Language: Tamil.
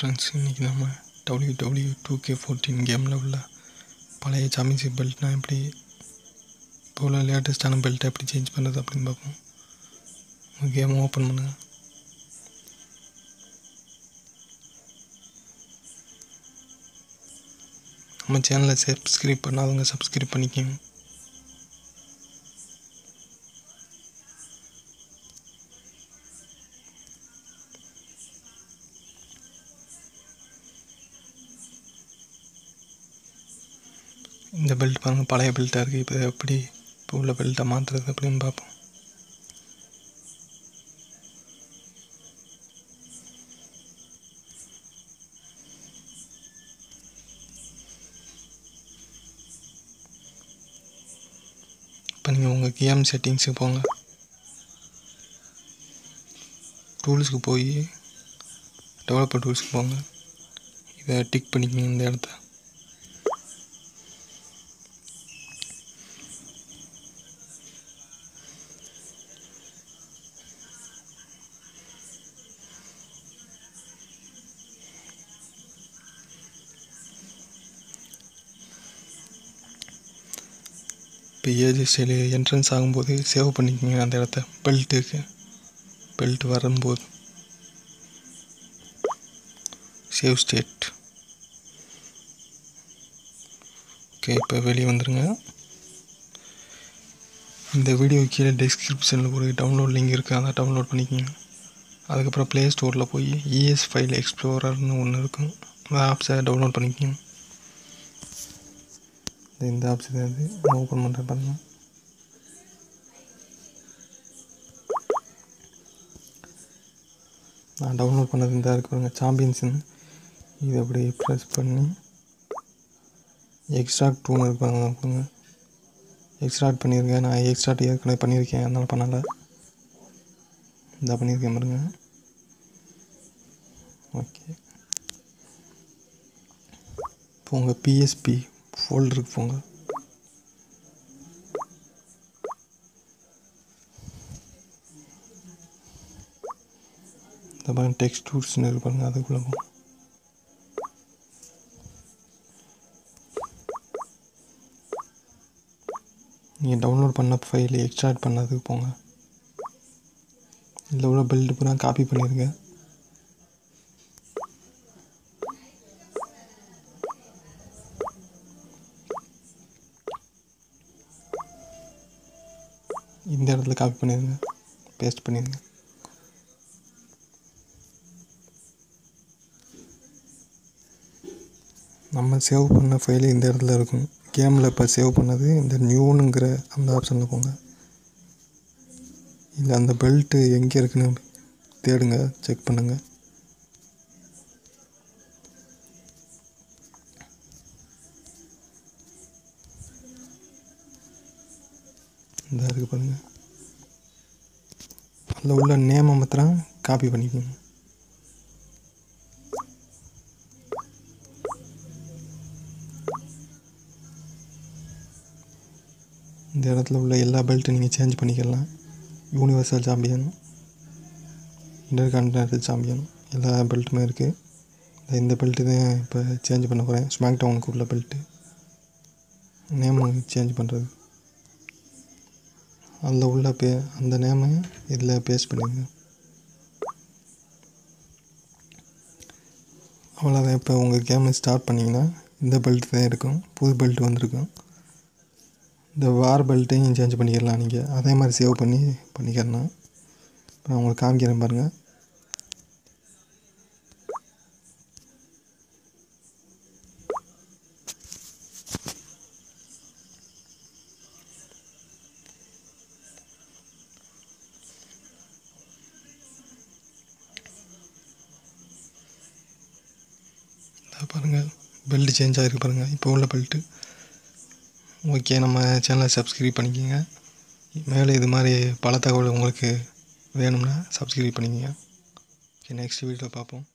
ஃப்ரெண்ட்ஸ், இன்றைக்கி நம்ம WWE 2K14 கேமில் உள்ள பழைய சாம்பியன்ஷிப் பெல்ட்னா எப்படி இப்போ உள்ள லேட்டஸ்ட்டான பெல்ட்டை எப்படி சேஞ்ச் பண்ணுறது அப்படின்னு பார்ப்போம். கேமை ஓப்பன் பண்ணுங்கள். நம்ம சேனலை சப்ஸ்கிரைப் பண்ணாதவங்க சப்ஸ்கிரைப் பண்ணிக்கோங்க. இந்த பெல்ட் பாருங்கள், பழைய பெல்ட்டாக இருக்குது. இப்போ உள்ள பெல்ட்டை மாற்றுறது அப்படின்னு பார்ப்போம். இப்போ நீங்கள் உங்கள் கேம் செட்டிங்ஸுக்கு போங்க. டூல்ஸுக்கு போய் டெவலப்பர் டூல்ஸுக்கு போங்க. இதை டிக் பண்ணிக்கணும் இந்த இடத்த. இப்போ ஏஜ் ஸ்டைலு என்ட்ரன்ஸ் ஆகும்போது சேவ் பண்ணிக்கோங்க அந்த இடத்த. பெல்ட் வரும்போது சேவ் ஸ்டேட். ஓகே, இப்போ வெளியே வந்துடுங்க. இந்த வீடியோ கீழே டிஸ்கிரிப்ஷனில் ஒரு டவுன்லோட் லிங்க் இருக்குது, அதை டவுன்லோட் பண்ணிக்கோங்க. அதுக்கப்புறம் ப்ளே ஸ்டோரில் போய் ES ஃபைல் எக்ஸ்ப்ளோரர்னு ஒன்று இருக்கும், அந்த ஆப்ஸை டவுன்லோட் பண்ணிக்கோங்க. இந்த ஆப்ஸ் இது ஓப்பன் பண்ணுற பாருங்க. நான் டவுன்லோட் பண்ணது இந்த இருக்கு பாருங்க, சாம்பியன்ஸ்னு. இதை அப்படி ப்ரெஸ் பண்ணி எக்ஸ்ட்ராக்ட் ரூம் இருப்பாங்க, எக்ஸ்ட்ராக்ட் பண்ணியிருக்கேன். நான் எக்ஸ்ட்ராக்ட் ஏற்கனவே பண்ணியிருக்கேன், அதனால் பண்ணலை. இந்த பண்ணியிருக்கேன் பாருங்க. ஓகே, இப்போ உங்கள் PSP ஃபோல்டருக்கு போங்க. இந்த பாருங்க டெக்ஸ்டூர்ஸ்னு இருப்பாங்க, அதுக்குள்ளே போங்க. நீங்கள் டவுன்லோட் பண்ண ஃபைல் எக்ஸ்ட்ராக்ட் பண்ணதுக்கு போங்க. இதில் உள்ள பெல்ட் பூரா காப்பி பண்ணிடுங்க. இந்த இடத்துல காப்பி பண்ணிடுங்க, பேஸ்ட் பண்ணிடுங்க. நம்ம சேவ் பண்ண ஃபைலு இந்த இடத்துல இருக்கும். கேமில் இப்போ சேவ் பண்ணது இந்த நியூனுங்கிற அந்த ஆப்ஷனில் போங்க. இல்லை அந்த பெல்ட்டு எங்கே இருக்குன்னு தேடுங்க, செக் பண்ணுங்கள். இந்த இருக்குது பாருங்கள், அதில் உள்ள நேமை மாத்திரம் காப்பி பண்ணிக்கோங்க. இந்த இடத்துல உள்ள எல்லா பெல்ட்டும் நீங்கள் சேஞ்ச் பண்ணிக்கலாம். யூனிவர்சல் சாம்பியன், இன்டர்கான்டினென்டல் சாம்பியன், எல்லா பெல்ட்டுமே இருக்குது. இந்த பெல்ட்டு தான் இப்போ சேஞ்ச் பண்ண போகிறேன். ஸ்மாக் டவுனுக்கு உள்ள பெல்ட்டு நேமு சேஞ்ச் பண்ணுறது. அதில் உள்ள அந்த நேமை இதில் பேஸ்ட் பண்ணிடுங்க. அவ்வளோதான். இப்போ உங்கள் கேமை ஸ்டார்ட் பண்ணிங்கன்னா இந்த பெல்ட் தான் இருக்கும், புது பெல்ட் வந்திருக்கும். இந்த வார் பெல்ட்டையும் சேஞ்ச் பண்ணிக்கலாம் நீங்கள், அதே மாதிரி சேவ் பண்ணிக்கிறேன். இப்போ நான் உங்களுக்கு காமிக்கிறேன் பாருங்கள். பாருங்கள், பெல்ட் சேஞ்ச் ஆகிருக்கு பாருங்கள், இப்போ உள்ள பெல்ட்டு. ஓகே, நம்ம சேனலை சப்ஸ்கிரைப் பண்ணிக்கோங்க. மேலே இது மாதிரி பல தகவல் உங்களுக்கு வேணும்னா சப்ஸ்கிரைப் பண்ணிக்கோங்க. ஓகே, நெக்ஸ்ட் வீடியோவில் பார்ப்போம்.